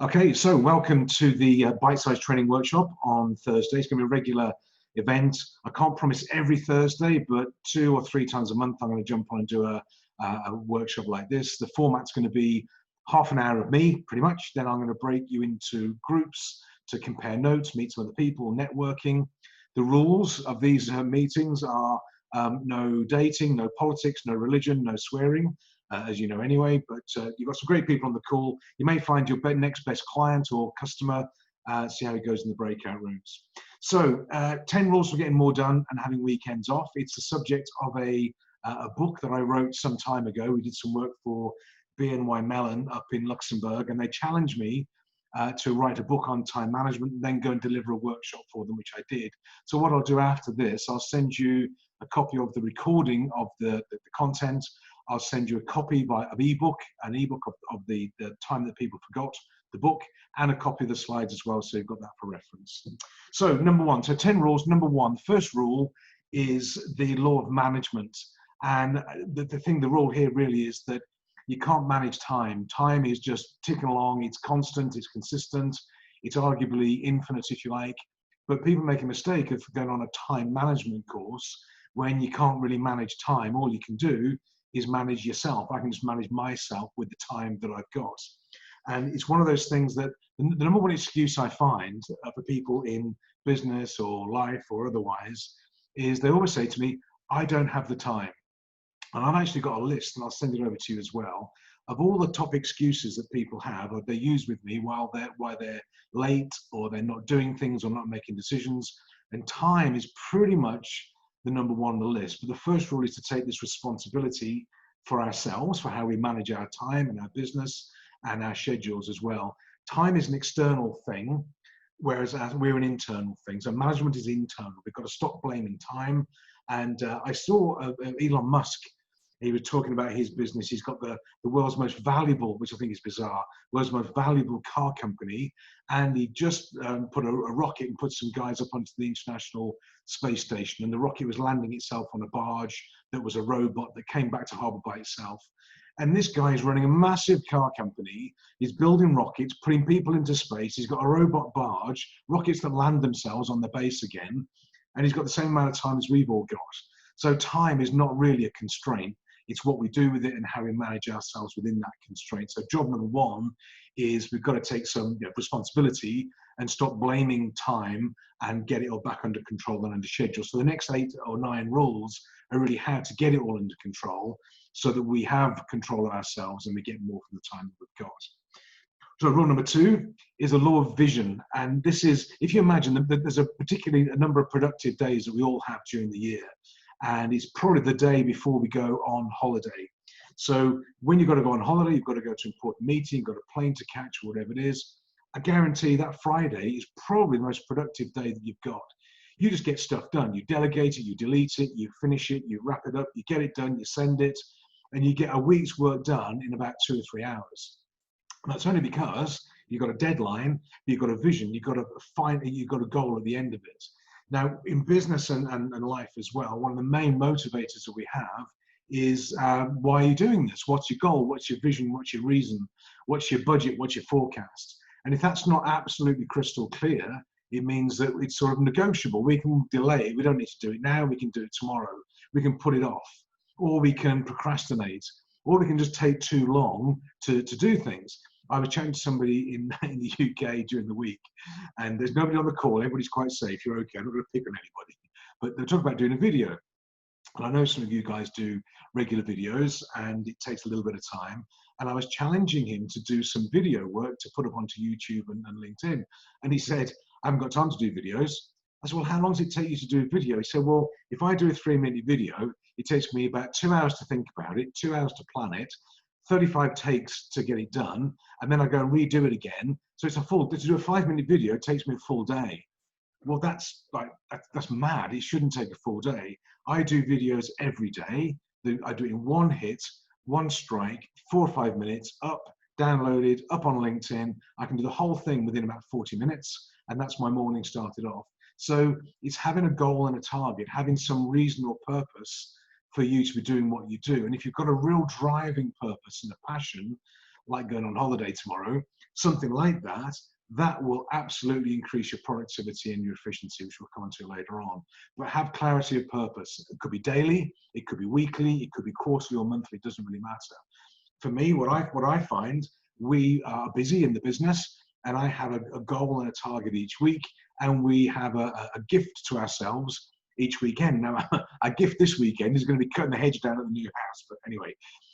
Okay, so welcome to the bite-sized training workshop on Thursday. It's going to be a regular event. I can't promise every Thursday, but 2 or 3 times a month I'm going to jump on and do a workshop like this. The format's going to be half an hour of me, pretty much. Then I'm going to break you into groups to compare notes, meet some other people, networking. The rules of these meetings are no dating, no politics, no religion, no swearing. As you know anyway, but you've got some great people on the call. You may find your next best client or customer, see how it goes in the breakout rooms. So 10 rules for getting more done and having weekends off. It's the subject of a book that I wrote some time ago. We did some work for BNY Mellon up in Luxembourg, and they challenged me to write a book on time management and then go and deliver a workshop for them, which I did. So what I'll do after this, I'll send you a copy of the recording of the content. I'll send you a copy of an ebook of the time that people forgot, the book, and a copy of the slides as well, so you've got that for reference. So number one, so 10 rules. Number one, first rule is the law of management. And the rule here really is that you can't manage time. Time is just ticking along, it's constant, it's consistent, it's arguably infinite if you like, but people make a mistake of going on a time management course when you can't really manage time. All you can do is manage yourself. I can just manage myself with the time that I've got. And it's one of those things that the number one excuse I find for people in business or life or otherwise is they always say to me, I don't have the time. And I've actually got a list, and I'll send it over to you as well, of all the top excuses that people have or they use with me while they're late or they're not doing things or not making decisions. And time is pretty much the number one on the list. But the first rule is to take this responsibility for ourselves, for how we manage our time and our business and our schedules as well. Time is an external thing, whereas we're an internal thing. So management is internal. We've got to stop blaming time. And I saw Elon Musk. He was talking about his business. He's got the world's most valuable, which I think is bizarre, world's most valuable car company. And he just put a rocket and put some guys up onto the International Space Station. And the rocket was landing itself on a barge that was a robot that came back to harbor by itself. And this guy is running a massive car company. He's building rockets, putting people into space. He's got a robot barge, rockets that land themselves on the base again. And he's got the same amount of time as we've all got. So time is not really a constraint. It's what we do with it and how we manage ourselves within that constraint. So job number one is we've got to take some responsibility and stop blaming time and get it all back under control and under schedule. So the next 8 or 9 rules are really how to get it all under control so that we have control of ourselves and we get more from the time that we've got. So rule number 2 is a law of vision. And this is, if you imagine that there's a number of productive days that we all have during the year. And it's probably the day before we go on holiday. So when you've got to go on holiday, you've got to go to an important meeting, you've got a plane to catch, whatever it is. I guarantee that Friday is probably the most productive day that you've got. You just get stuff done. You delegate it, you delete it, you finish it, you wrap it up, you get it done, you send it, and you get a week's work done in about 2 or 3 hours. And that's only because you've got a deadline, you've got a vision, you've got a goal at the end of it. Now, in business and life as well, one of the main motivators that we have is why are you doing this? What's your goal? What's your vision? What's your reason? What's your budget? What's your forecast? And if that's not absolutely crystal clear, it means that it's sort of negotiable. We can delay it. We don't need to do it now. We can do it tomorrow. We can put it off, or we can procrastinate, or we can just take too long to do things. I was chatting to somebody in the UK during the week, and there's nobody on the call. Everybody's quite safe. You're okay. I'm not going to pick on anybody. But they're talking about doing a video. And I know some of you guys do regular videos, and it takes a little bit of time. And I was challenging him to do some video work to put up onto YouTube and LinkedIn. And he said, I haven't got time to do videos. I said, well, how long does it take you to do a video? He said, well, if I do a 3-minute video, it takes me about 2 hours to think about it, 2 hours to plan it, 35 takes to get it done, and then I go and redo it again. So it's to do a 5-minute video, it takes me a full day. Well, that's mad. It shouldn't take a full day. I do videos every day. I do it in one hit, one strike, 4 or 5 minutes, up, downloaded, up on LinkedIn. I can do the whole thing within about 40 minutes, and that's my morning started off. So it's having a goal and a target, having some reason or purpose for you to be doing what you do. And if you've got a real driving purpose and a passion, like going on holiday tomorrow, something like that, that will absolutely increase your productivity and your efficiency, which we'll come on to later on. But have clarity of purpose. It could be daily, it could be weekly, it could be quarterly or monthly, it doesn't really matter. For me, what I find, we are busy in the business, and I have a goal and a target each week, and we have a gift to ourselves each weekend. Now, our gift this weekend is going to be cutting the hedge down at the new house, but anyway,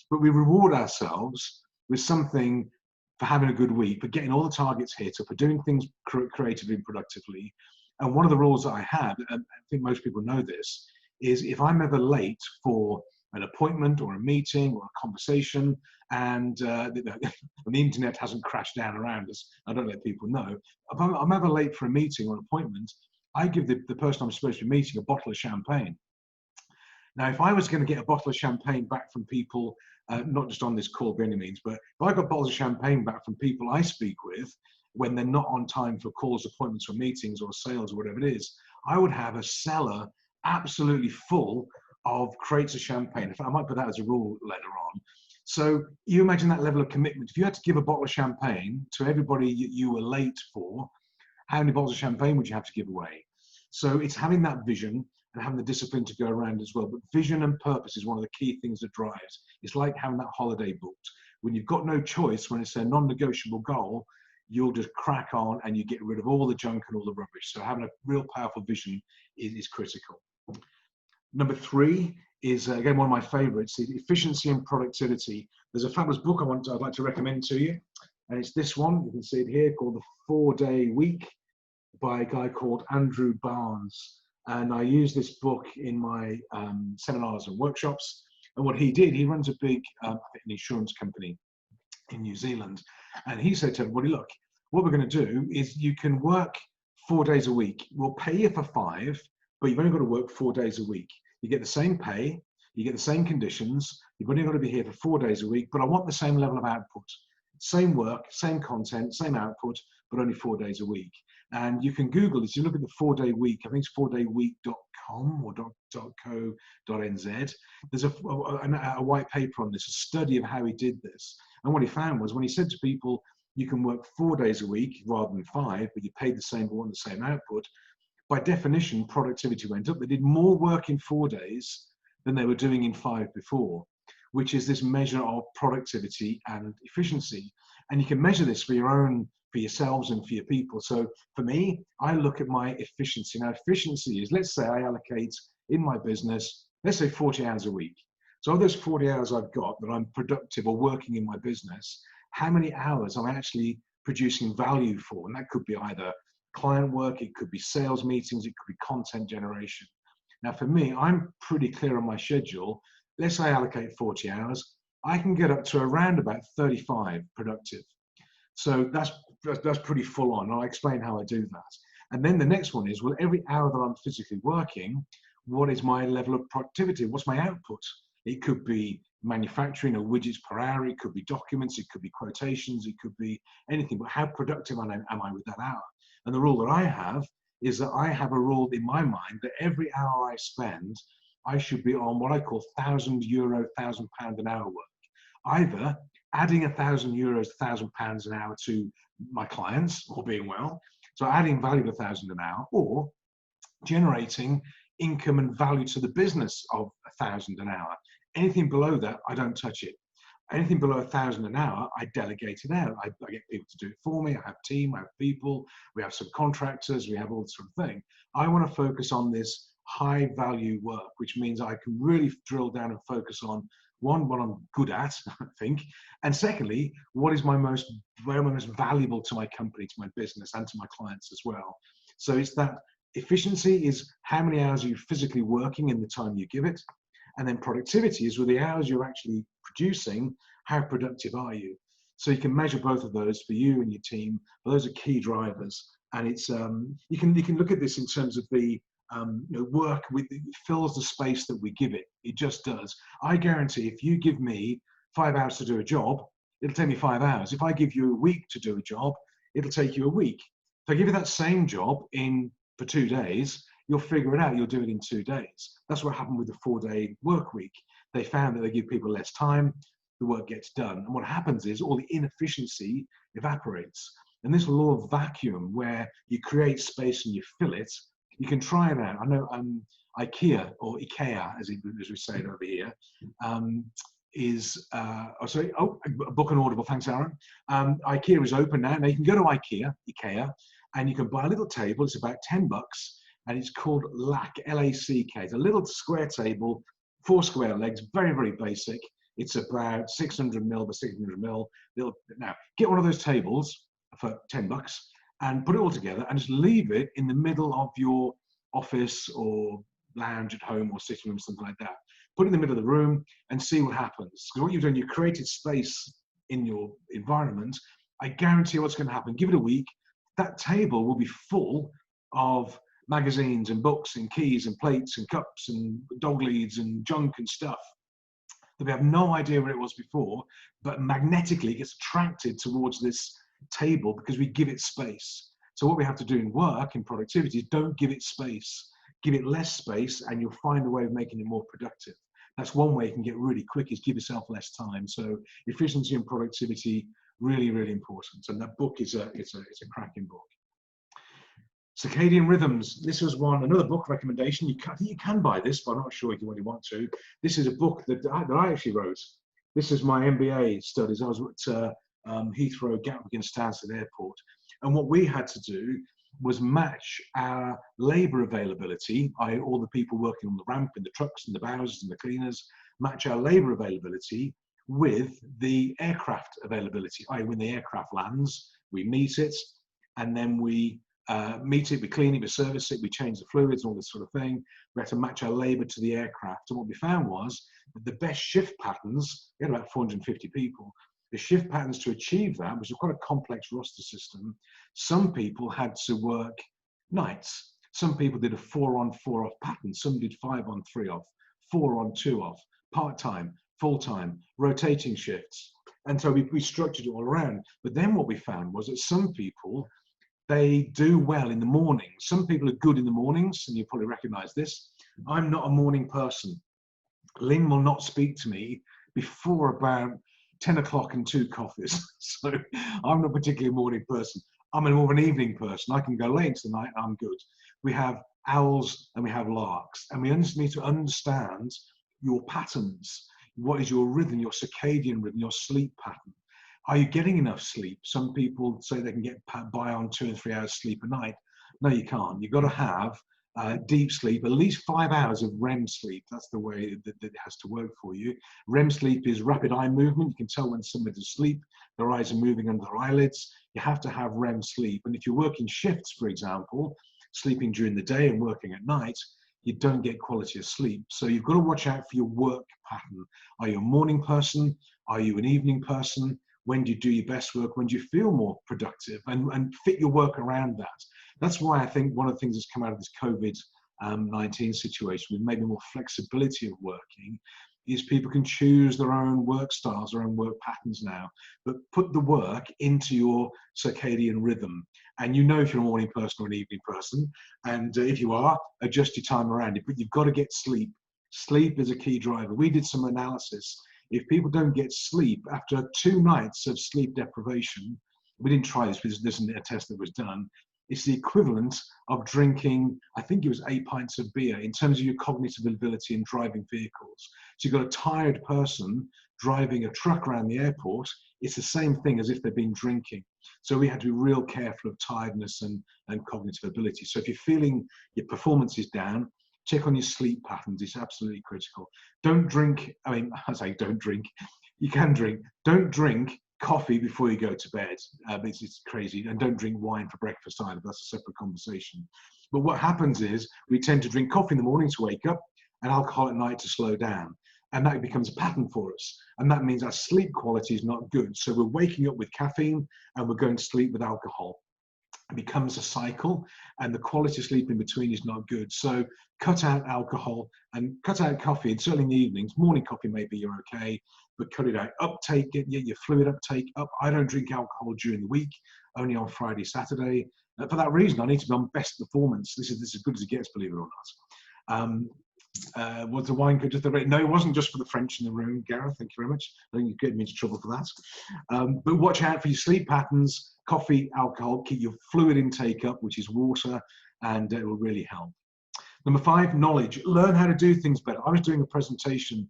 but we reward ourselves with something for having a good week, for getting all the targets hit, or for doing things creatively and productively. And one of the rules that I have, and I think most people know this, is if I'm ever late for an appointment or a meeting or a conversation, and the internet hasn't crashed down around us, I don't let people know. If I'm ever late for a meeting or an appointment, I give the person I'm supposed to be meeting a bottle of champagne. Now, if I was going to get a bottle of champagne back from people, not just on this call by any means, but if I got bottles of champagne back from people I speak with when they're not on time for calls, appointments, or meetings, or sales, or whatever it is, I would have a cellar absolutely full of crates of champagne. In fact, I might put that as a rule later on. So you imagine that level of commitment. If you had to give a bottle of champagne to everybody you were late for, how many bottles of champagne would you have to give away? So it's having that vision and having the discipline to go around as well. But vision and purpose is one of the key things that drives. It's like having that holiday booked. When you've got no choice, when it's a non-negotiable goal, you'll just crack on and you get rid of all the junk and all the rubbish. So having a real powerful vision is critical. Number 3 is, again, one of my favorites, the efficiency and productivity. There's a fabulous book I'd like to recommend to you. And it's this one, you can see it here, called The 4-Day Week by a guy called Andrew Barnes. And I use this book in my seminars and workshops. And what he did, he runs a big an insurance company in New Zealand. And he said to everybody, look, what we're going to do is you can work 4 days a week. We'll pay you for 5, but you've only got to work 4 days a week. You get the same pay, you get the same conditions, you've only got to be here for 4 days a week, but I want the same level of output. Same work, same content, same output, but only 4 days a week. And you can Google this. You look at the 4-day week. I think it's 4dayweek.com or .co.nz. There's a white paper on this, a study of how he did this. And what he found was when he said to people, you can work 4 days a week rather than 5, but you paid the same but want the same output. By definition, productivity went up. They did more work in 4 days than they were doing in 5 before, which is this measure of productivity and efficiency. And you can measure this for yourselves and for your people. So for me, I look at my efficiency. Now, efficiency is, let's say I allocate in my business, let's say 40 hours a week. So of those 40 hours I've got that I'm productive or working in my business, how many hours am I actually producing value for? And that could be either client work, it could be sales meetings, it could be content generation. Now for me, I'm pretty clear on my schedule. Let's say I allocate 40 hours, I can get up to around about 35 productive. So that's pretty full on. I'll explain how I do that. And then the next one is, well, every hour that I'm physically working, what is my level of productivity? What's my output? It could be manufacturing of widgets per hour, it could be documents, it could be quotations, it could be anything, but how productive am I with that hour? And the rule that I have is that I have a rule in my mind that every hour I spend, I should be on what I call €1,000, £1,000 an hour work. Either adding €1,000, £1,000 an hour to my clients, or being well, so adding value to 1,000 an hour, or generating income and value to the business of 1,000 an hour. Anything below that, I don't touch it. Anything below 1,000 an hour, I delegate it out. I get people to do it for me. I have a team, I have people, we have subcontractors, we have all this sort of thing. I want to focus on this high value work, which means I can really drill down and focus on, one, what I'm good at, I think, and secondly, where am I most valuable to my company, to my business, and to my clients as well. So it's that efficiency is how many hours are you physically working in the time you give it, and then productivity is with the hours you're actually producing, how productive are you? So you can measure both of those for you and your team, but those are key drivers. And it's you can look at this in terms of the work with, it fills the space that we give it. It just does. I guarantee if you give me 5 hours to do a job, it'll take me 5 hours. If I give you a week to do a job, it'll take you a week. If I give you that same job for 2 days, you'll figure it out. You'll do it in 2 days. That's what happened with the 4-day work week. They found that they give people less time. the work gets done. And what happens is all the inefficiency evaporates. And this law of vacuum, where you create space and you fill it, you can try it out. I know IKEA, or IKEA, as we say it over here, book on Audible, thanks Aaron. IKEA is open now. Now you can go to IKEA, and you can buy a little table. It's about $10, and it's called LACK, L-A-C-K. It's a little square table, 4 square legs, very, very basic. It's about 600 mil by 600 mil. Now, get one of those tables for $10 and put it all together and just leave it in the middle of your office or lounge at home or sitting room, something like that. Put it in the middle of the room and see what happens. Because what you've done, you created space in your environment. I guarantee what's going to happen. Give it a week. That table will be full of magazines and books and keys and plates and cups and dog leads and junk and stuff that we have no idea where it was before, but magnetically it gets attracted towards this table because we give it space. So what we have to do in work, in productivity, is don't give it space. Give it less space and you'll find a way of making it more productive. That's one way you can get really quick, is give yourself less time. So efficiency and productivity, really, really important. And that book is it's a cracking book. Circadian Rhythms. This was another book recommendation. I think you can buy this, but I'm not sure if you really want to. This is a book that I actually wrote. This is my MBA studies. I was at Heathrow Gatwick and Stansted Airport. And what we had to do was match our labour availability, i.e. all the people working on the ramp, in the trucks and the bowsers and the cleaners, match our labour availability with the aircraft availability, i.e. when the aircraft lands, we meet it, and then we meet it, we clean it, we service it, we change the fluids, all this sort of thing. We had to match our labour to the aircraft. And what we found was that the best shift patterns, we had about 450 people, the shift patterns to achieve that, which is quite a complex roster system, some people had to work nights. Some people did a 4-on, 4-off pattern. Some did 5-on, 3-off, 4-on, 2-off, part-time, full-time, rotating shifts. And so we structured it all around. But then what we found was that some people, they do well in the morning. Some people are good in the mornings, and you probably recognize this. I'm not a morning person. Lynn will not speak to me before about 10 o'clock and 2 coffees. So I'm not particularly a morning person. I'm more of an evening person. I can go late into the night and I'm good. We have owls and we have larks, and we just need to understand your patterns. What is your rhythm, your circadian rhythm, your sleep pattern? Are you getting enough sleep? Some people say they can get by on 2 and 3 hours sleep a night. No, you can't. You've got to have deep sleep, at least 5 hours of REM sleep. That's the way that it has to work for you. REM sleep is rapid eye movement. You can tell when somebody's asleep, their eyes are moving under their eyelids. You have to have REM sleep. And if you're working shifts, for example, sleeping during the day and working at night, you don't get quality of sleep. So you've got to watch out for your work pattern. Are you a morning person? Are you an evening person? When do you do your best work? When do you feel more productive? And fit your work around that. That's why I think one of the things that's come out of this COVID-19 situation, with maybe more flexibility of working, is people can choose their own work styles, their own work patterns now, but put the work into your circadian rhythm. And you know if you're a morning person or an evening person, and if you are, adjust your time around it, but you've got to get sleep. Sleep is a key driver. We did some analysis. If people don't get sleep after 2 nights of sleep deprivation, we didn't try this because this isn't a test that was done, it's the equivalent of drinking, I think it was 8 pints of beer in terms of your cognitive ability in driving vehicles. So you've got a tired person driving a truck around the airport, it's the same thing as if they've been drinking. So we had to be real careful of tiredness and cognitive ability. So if you're feeling your performance is down, check on your sleep patterns. It's absolutely critical. Don't drink, I say don't drink, you can drink. Don't drink coffee before you go to bed. It's crazy. And don't drink wine for breakfast either. That's a separate conversation. But what happens is we tend to drink coffee in the morning to wake up and alcohol at night to slow down. And that becomes a pattern for us. And that means our sleep quality is not good. So we're waking up with caffeine and we're going to sleep with alcohol. It becomes a cycle, and the quality of sleep in between is not good. So cut out alcohol and cut out coffee, and certainly in the evenings. Morning coffee, maybe you're okay, but cut it out. Uptake, get your fluid uptake up. I don't drink alcohol during the week, only on Friday, Saturday. For that reason, I need to be on best performance. This is as good as it gets, believe it or not. Was the wine good? Just the no, it wasn't just for the French in the room, Gareth. Thank you very much. I think you get me into trouble for that. But watch out for your sleep patterns. Coffee, alcohol, keep your fluid intake up, which is water, and it will really help. Number 5, knowledge. Learn how to do things better. I was doing a presentation,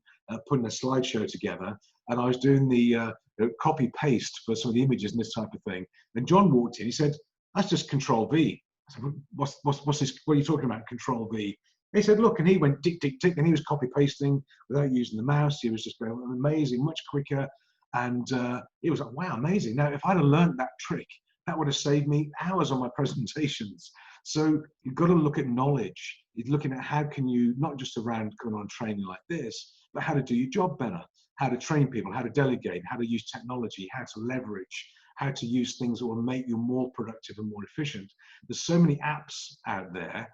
putting a slideshow together, and I was doing the copy paste for some of the images and this type of thing. And John walked in. He said, "That's just Control V." I said, "What's this? What are you talking about? Control V?" He said, "Look," and he went tick, tick, tick, and he was copy pasting without using the mouse. He was just going amazing, much quicker. And it was like, wow, amazing. Now, if I'd have learned that trick, that would have saved me hours on my presentations. So you've got to look at knowledge. You're looking at how can you, not just around going on training like this, but how to do your job better, how to train people, how to delegate, how to use technology, how to leverage, how to use things that will make you more productive and more efficient. There's so many apps out there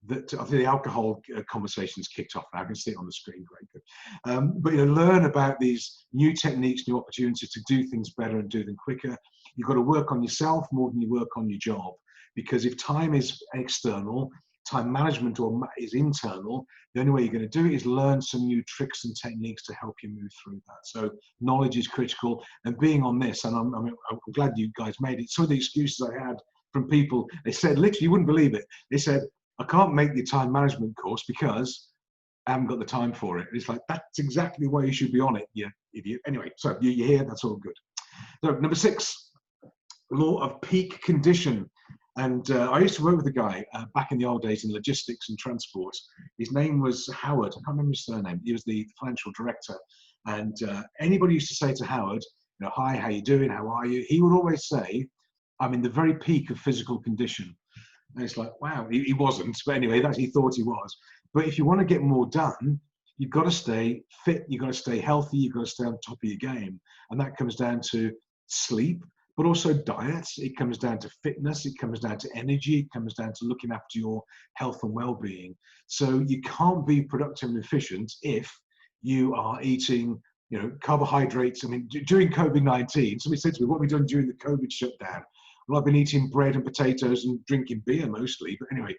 that I think the alcohol conversation's kicked off now. I can see it on the screen, great, good. But learn about these new techniques, new opportunities to do things better and do them quicker. You've got to work on yourself more than you work on your job, because if time is external, time management is internal, the only way you're going to do it is learn some new tricks and techniques to help you move through that. So knowledge is critical, and being on this, and I'm glad you guys made it. Some of the excuses I had from people, they said, literally, you wouldn't believe it. They said, "I can't make the time management course because I haven't got the time for it." It's like, that's exactly why you should be on it, you idiot. Anyway, so you're here, that's all good. So number 6, law of peak condition. And I used to work with a guy back in the old days in logistics and transport. His name was Howard. I can't remember his surname. He was the financial director. And anybody used to say to Howard, "Hi, how you doing? How are you?" He would always say, "I'm in the very peak of physical condition." And it's like, wow, he wasn't. But anyway, that's he thought he was. But if you want to get more done, you've got to stay fit. You've got to stay healthy. You've got to stay on top of your game. And that comes down to sleep, but also diet. It comes down to fitness. It comes down to energy. It comes down to looking after your health and well-being. So you can't be productive and efficient if you are eating carbohydrates. I mean, during COVID-19, somebody said to me, "What have we done during the COVID shutdown?" Well, I've been eating bread and potatoes and drinking beer mostly. But anyway,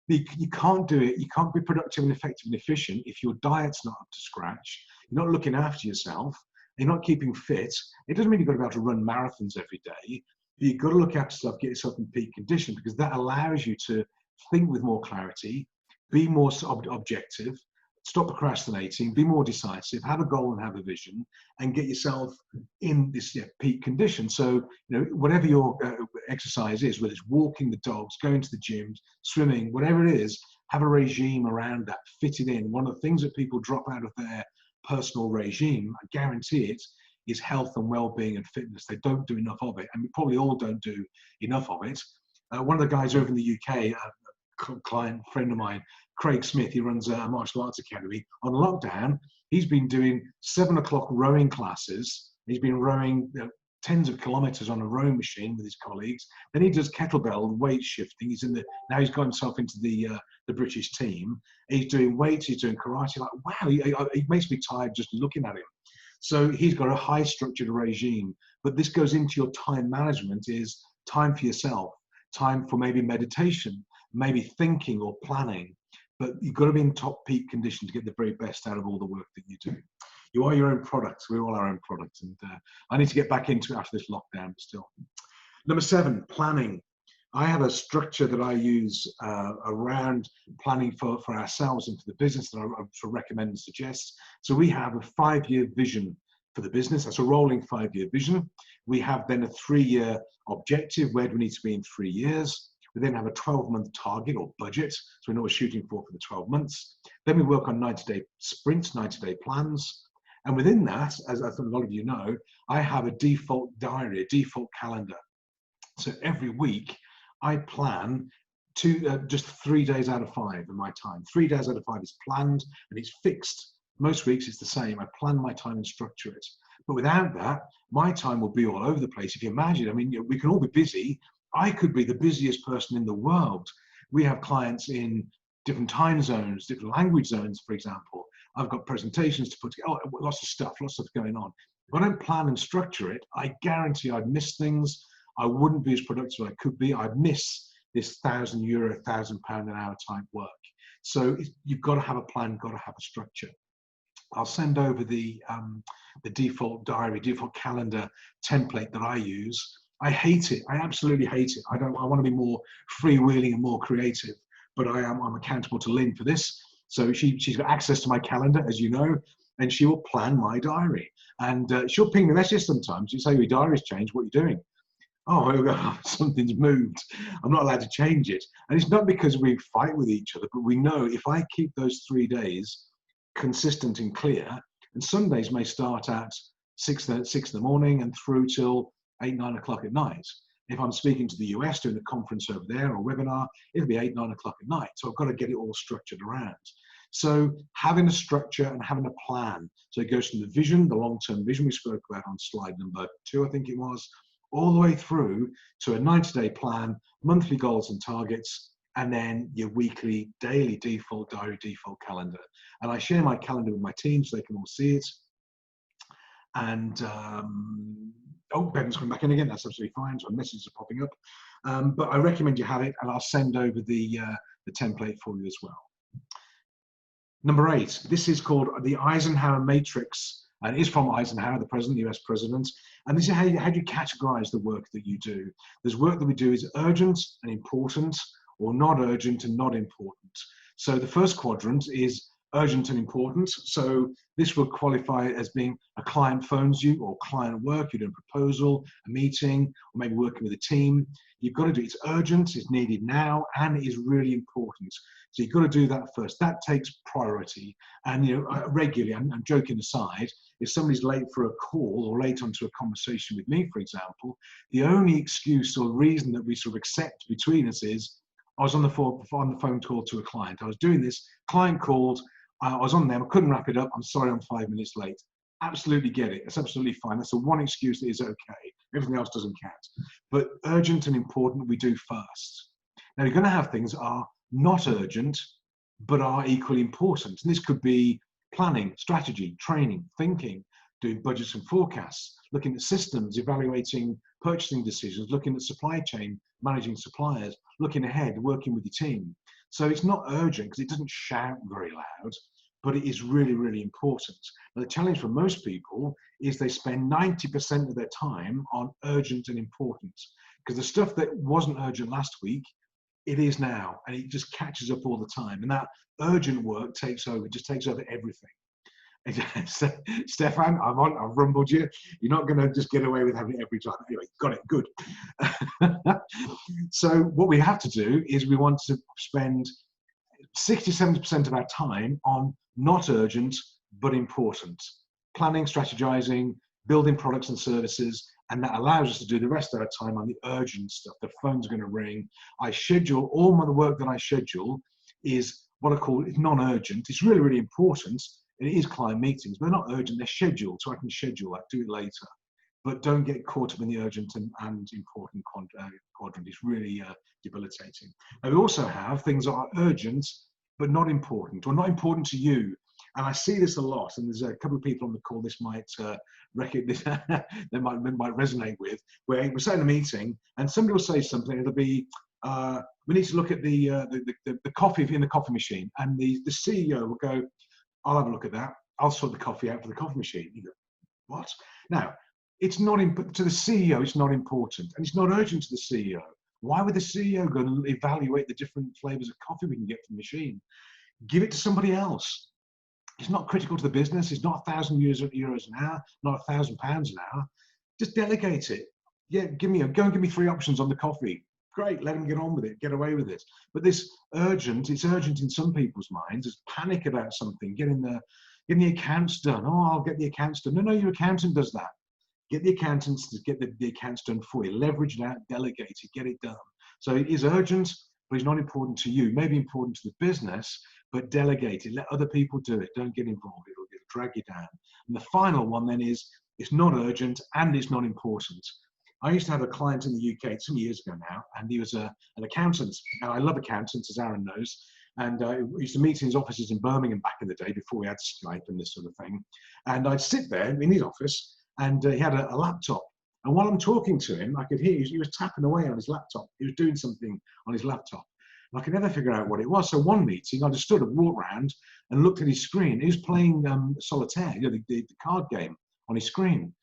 you can't do it. You can't be productive and effective and efficient if your diet's not up to scratch. You're not looking after yourself. You're not keeping fit. It doesn't mean you've got to be able to run marathons every day. But you've got to look after yourself, get yourself in peak condition, because that allows you to think with more clarity, be more objective, stop procrastinating, be more decisive, have a goal and have a vision, and get yourself in this peak condition. So, whatever your exercise is, whether it's walking the dogs, going to the gym, swimming, whatever it is, have a regime around that, fit it in. One of the things that people drop out of their personal regime, I guarantee it, is health and well-being and fitness. They don't do enough of it, and we probably all don't do enough of it. One of the guys over in the UK, client friend of mine, Craig Smith, he runs a martial arts academy. On lockdown, he's been doing 7 o'clock rowing classes. He's been rowing tens of kilometers on a rowing machine with his colleagues. Then he does kettlebell weight shifting. Now he's got himself into the British team. He's doing weights, he's doing karate. Like, wow, he makes me tired just looking at him. So he's got a high structured regime. But this goes into your time management, is time for yourself, time for maybe meditation, maybe thinking or planning. But you've got to be in top peak condition to get the very best out of all the work that you do. You are your own product. We're all our own products. And I need to get back into it after this lockdown, but still. Number 7, planning. I have a structure that I use around planning for ourselves and for the business that I recommend and suggest. So we have a 5-year vision for the business. That's a rolling 5-year vision. We have then a 3-year objective. Where do we need to be in 3 years? We then have a 12-month target or budget, so we know what we're shooting for the 12 months. Then we work on 90-day sprints, 90-day plans. And within that, as a lot of you know, I have a default diary, a default calendar. So every week, I plan just 3 days out of 5 of my time. 3 days out of 5 is planned and it's fixed. Most weeks it's the same. I plan my time and structure it. But without that, my time will be all over the place. If you imagine, I mean, we can all be busy. I could be the busiest person in the world. We have clients in different time zones, different language zones, for example. I've got presentations to put together, lots of stuff going on. If I don't plan and structure it, I guarantee I'd miss things. I wouldn't be as productive as I could be. I'd miss this €1,000, £1,000 an hour type work. So you've got to have a plan, got to have a structure. I'll send over the default diary, default calendar template that I use. I hate it. I absolutely hate it. I want to be more freewheeling and more creative, but I'm accountable to Lynn for this. So she's got access to my calendar, as you know, and she will plan my diary. And she'll ping me a message sometimes. You say, your diary's changed, what are you doing? Oh, something's moved. I'm not allowed to change it. And it's not because we fight with each other, but we know if I keep those 3 days consistent and clear, and Sundays may start at 6 in the morning and through till 8, 9 o'clock at night. If I'm speaking to the US doing a conference over there or webinar, it'll be 8, 9 o'clock at night. So I've got to get it all structured around. So having a structure and having a plan. So it goes from the vision, the long-term vision we spoke about on slide number 2, I think it was, all the way through to a 90-day plan, monthly goals and targets, and then your weekly, daily default diary, default calendar. And I share my calendar with my team so they can all see it. And oh, Bevan's coming back in again. That's absolutely fine. So messages are popping up. But I recommend you have it, and I'll send over the template for you as well. Number 8. This is called the Eisenhower Matrix. And it is from Eisenhower, the president, the US president. And this is how you categorize the work that you do. There's work that we do is urgent and important, or not urgent and not important. So the first quadrant is urgent and important. So this will qualify as being a client phones you, or client work, you're doing a proposal, a meeting, or maybe working with a team. You've got to do it. It's urgent, it's needed now, and it is really important. So you've got to do that first. That takes priority. And regularly, I'm joking aside, if somebody's late for a call or late onto a conversation with me, for example, the only excuse or reason that we sort of accept between us is, I was on the phone call to a client. I was doing this, client called, I was on them, I couldn't wrap it up. I'm sorry, I'm 5 minutes late. Absolutely get it. It's absolutely fine. That's the one excuse that is okay. Everything else doesn't count. But urgent and important, we do first. Now, you're going to have things that are not urgent, but are equally important. And this could be planning, strategy, training, thinking, doing budgets and forecasts, looking at systems, evaluating purchasing decisions, looking at supply chain, managing suppliers, looking ahead, working with your team. So it's not urgent because it doesn't shout very loud, but it is really, really important. Now, the challenge for most people is they spend 90% of their time on urgent and important, because the stuff that wasn't urgent last week, it is now, and it just catches up all the time. And that urgent work takes over, just takes over everything. Stefan, I've rumbled you. You're not going to just get away with having it every time. Anyway, got it, good. So what we have to do is we want to spend 60-70% of our time on not urgent, but important. Planning, strategizing, building products and services, and that allows us to do the rest of our time on the urgent stuff. The phone's going to ring. I schedule, all the work that I schedule is what I call non-urgent. It's really, really important. It is client meetings, but they're not urgent. They're scheduled, so I can schedule that, do it later. But don't get caught up in the urgent and important quadrant. It's really debilitating. Now, we also have things that are urgent, but not important, or not important to you. And I see this a lot, and there's a couple of people on the call this might recognize, they might resonate with, where we're sat in a meeting and somebody will say something. It'll be, we need to look at the coffee in the coffee machine, and the CEO will go, I'll have a look at that. I'll sort the coffee out for the coffee machine. You go, what? Now, it's not to the CEO. It's not important, and it's not urgent to the CEO. Why would the CEO go and evaluate the different flavors of coffee we can get from the machine? Give it to somebody else. It's not critical to the business. It's not 1,000 euros an hour, not £1,000 an hour. Just delegate it. Yeah, go and give me 3 options on the coffee. Great, let them get on with it, get away with it. But this urgent, it's urgent in some people's minds. There's panic about something, getting the accounts done. Oh, I'll get the accounts done. No, your accountant does that. Get the accountants to get the accounts done for you. Leverage it out, delegate it, get it done. So it is urgent, but it's not important to you. Maybe important to the business, but delegate it. Let other people do it. Don't get involved. It'll drag you down. And the final one then is, it's not urgent and it's not important. I used to have a client in the UK some years ago now, and he was an accountant. And I love accountants, as Aaron knows. And we used to meet in his offices in Birmingham back in the day before we had Skype and this sort of thing. And I'd sit there in his office, and he had a laptop. And while I'm talking to him, I could hear he was tapping away on his laptop. He was doing something on his laptop. And I could never figure out what it was. So one meeting, I just stood and walked around and looked at his screen. He was playing solitaire, you know, the card game on his screen,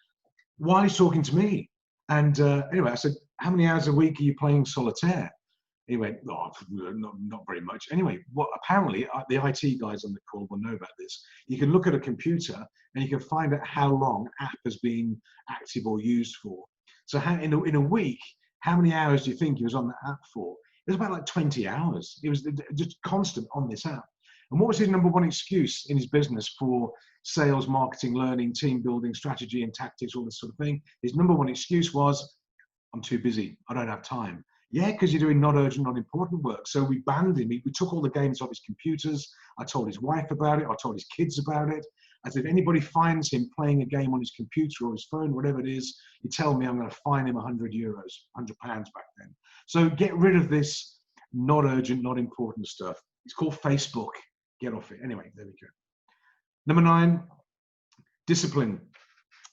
while he's talking to me. And anyway, I said, how many hours a week are you playing solitaire? He went, oh, not very much. Anyway, what apparently the IT guys on the call will know about this. You can look at a computer and you can find out how long app has been active or used for. So in a week, how many hours do you think he was on the app for? It was about like 20 hours. It was just constant on this app. And what was his number one excuse in his business for sales, marketing, learning, team building, strategy and tactics, all this sort of thing? His number one excuse was, I'm too busy. I don't have time. Yeah, because you're doing not urgent, not important work. So we banned him. We took all the games off his computers. I told his wife about it. I told his kids about it. I said, if anybody finds him playing a game on his computer or his phone, whatever it is, you tell me I'm going to fine him €100, £100 back then. So get rid of this not urgent, not important stuff. It's called Facebook. Get off it. Anyway, there we go. Number 9, discipline.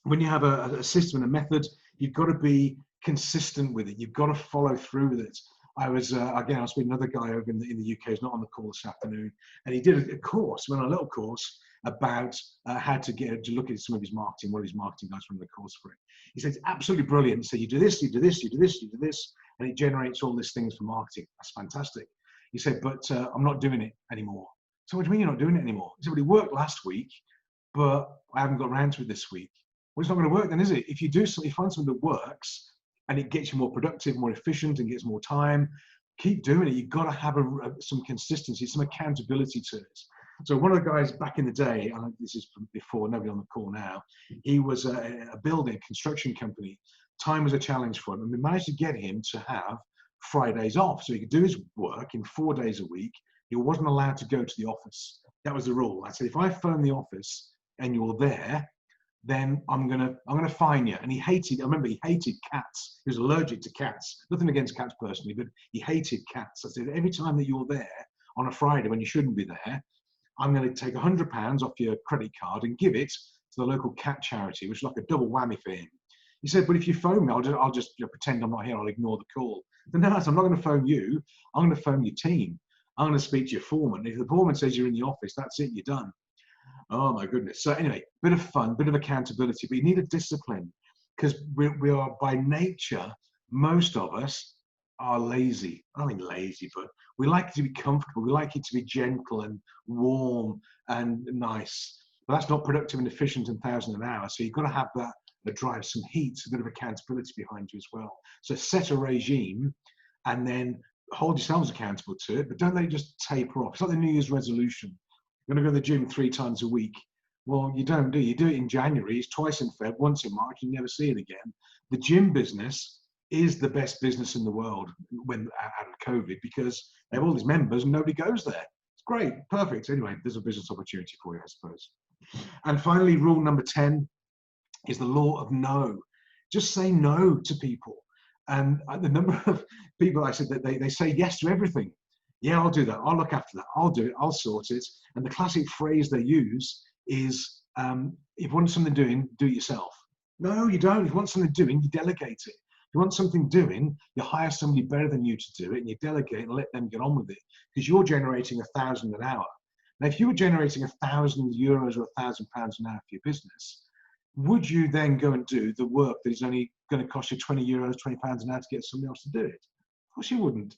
When you have a system and a method, you've got to be consistent with it. You've got to follow through with it. I was with another guy over in the UK who's not on the call this afternoon, and he did a course, went on a little course about how to look at some of his marketing. One of his marketing guys running the course for it. He said it's absolutely brilliant. He said you do this, you do this, you do this, you do this, and it generates all these things for marketing. That's fantastic. He said, but I'm not doing it anymore. So what do you mean you're not doing it anymore? He said, well, it worked last week, but I haven't got around to it this week. Well, it's not going to work then, is it? If you find something that works and it gets you more productive, more efficient, and gets more time, keep doing it. You've got to have some consistency, some accountability to it. So one of the guys back in the day, and this is before, nobody on the call now, he was a construction company. Time was a challenge for him, and we managed to get him to have Fridays off, so he could do his work in 4 days a week. He wasn't allowed to go to the office. That was the rule. I said, if I phone the office and you're there, then I'm gonna fine you. And I remember he hated cats. He was allergic to cats. Nothing against cats personally, but he hated cats. I said, every time that you're there on a Friday when you shouldn't be there, I'm going to take £100 off your credit card and give it to the local cat charity, which is like a double whammy for him. He said, but if you phone me, I'll just pretend I'm not here. I'll ignore the call. Then no, I'm not going to phone you. I'm going to phone your team. I'm going to speak to your foreman. If the foreman says you're in the office, that's it, you're done. Oh my goodness. So anyway, bit of fun, bit of accountability, but you need a discipline because we are by nature, most of us are lazy. I mean lazy, but we like it to be comfortable. We like it to be gentle and warm and nice. But that's not productive and efficient and 1,000 an hour. So you've got to have that drive, some heat, a bit of accountability behind you as well. So set a regime and then hold yourselves accountable to it, but don't let it just taper off. It's like the New Year's resolution. You're going to go to the gym 3 times a week. Well, you don't do. You do it in January, it's twice in Feb, once in March, you never see it again. The gym business is the best business in the world when out of COVID because they have all these members and nobody goes there. It's great, perfect. Anyway, there's a business opportunity for you, I suppose. And finally, rule number 10 is the law of no. Just say no to people. And the number of people I said that they say yes to everything. Yeah, I'll do that. I'll look after that. I'll do it. I'll sort it. And the classic phrase they use is, if you want something doing, do it yourself. No, you don't. If you want something doing, you delegate it. If you want something doing, you hire somebody better than you to do it, and you delegate and let them get on with it because you're generating 1,000 an hour. Now, if you were generating €1,000 or £1,000 an hour for your business, would you then go and do the work that is only going to cost you €20, £20 an hour to get somebody else to do it? Of course you wouldn't.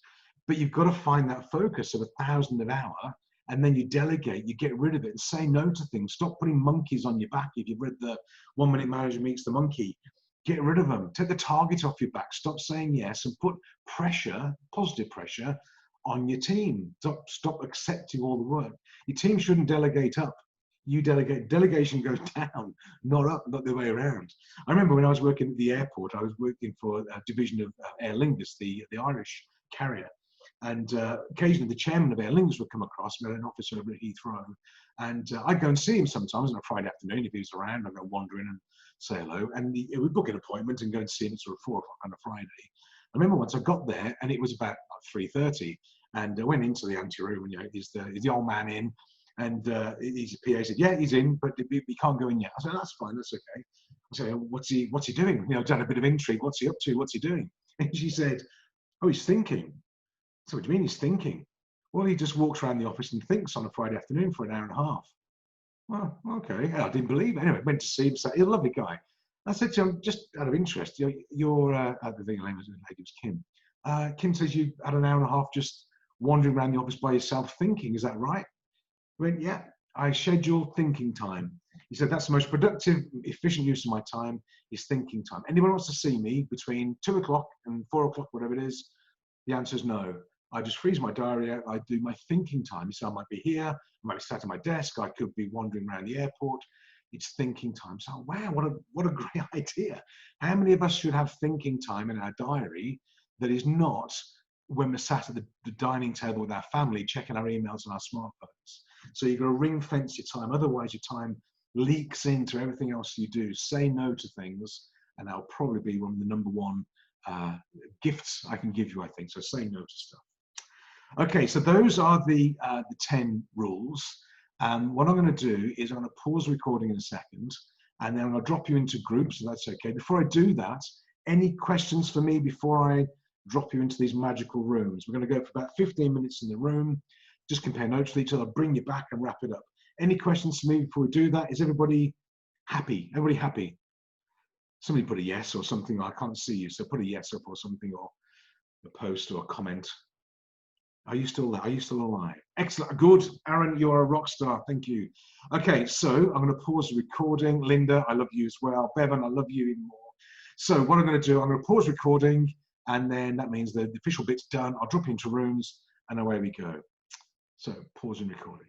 But you've got to find that focus of 1,000 an hour, and then you delegate, you get rid of it and say no to things. Stop putting monkeys on your back. If you've read the 1 Minute Manager Meets the Monkey, get rid of them. Take the target off your back. Stop saying yes and put pressure, positive pressure, on your team. Stop accepting all the work. Your team shouldn't delegate up. You delegate. Delegation goes down, not up, not the way around. I remember when I was working at the airport, I was working for a division of Aer Lingus, the Irish carrier. And occasionally the chairman of Aer Lingus would come across, we had an officer over at Heathrow, and I'd go and see him sometimes on a Friday afternoon if he was around. I'd go wandering and say hello, and we'd book an appointment and go and see him at sort of 4 o'clock on a Friday. I remember once I got there and it was about 3:30, and I went into the anteroom and he's the old man in, and his PA said, yeah, he's in, but we can't go in yet. I said, that's fine, that's okay. I said, what's he doing? I'd had a bit of intrigue. What's he up to? What's he doing? And she said, oh, he's thinking. So what do you mean he's thinking? Well, he just walks around the office and thinks on a Friday afternoon for an hour and a half. Well, okay. I didn't believe it. Anyway, went to see him. So he's a lovely guy. I said to him, just out of interest, you're I think her name was Kim. Kim says you had an hour and a half just wandering around the office by yourself thinking. Is that right? I went, yeah. I schedule thinking time. He said that's the most productive, efficient use of my time is thinking time. Anyone wants to see me between 2 o'clock and 4 o'clock, whatever it is? The answer is no. I just freeze my diary out. I do my thinking time. He said I might be here. I might be sat at my desk. I could be wandering around the airport. It's thinking time. So wow, what a great idea. How many of us should have thinking time in our diary that is not when we're sat at the dining table with our family, checking our emails on our smartphones? So you've got to ring fence your time. Otherwise, your time leaks into everything else you do. Say no to things, and that'll probably be one of the number one gifts I can give you, I think. So say no to stuff. Okay, so those are the 10 rules. What I'm going to do is I'm going to pause recording in a second, and then I'm going to drop you into groups, so that's okay. Before I do that, any questions for me before I drop you into these magical rooms? We're going to go for about 15 minutes in the room, just compare notes with each other, bring you back and wrap it up. Any questions for me before we do that? Is everybody happy? Everybody happy? Somebody put a yes or something. I can't see you, so put a yes up or something, or a post or a comment. Are you still there? Are you still alive? Excellent. Good. Aaron, you're a rock star. Thank you. Okay, so I'm going to pause the recording. Linda, I love you as well. Bevan, I love you even more. So what I'm going to do, I'm going to pause recording, and then that means the official bit's done. I'll drop you into rooms, and away we go. So pausing recording.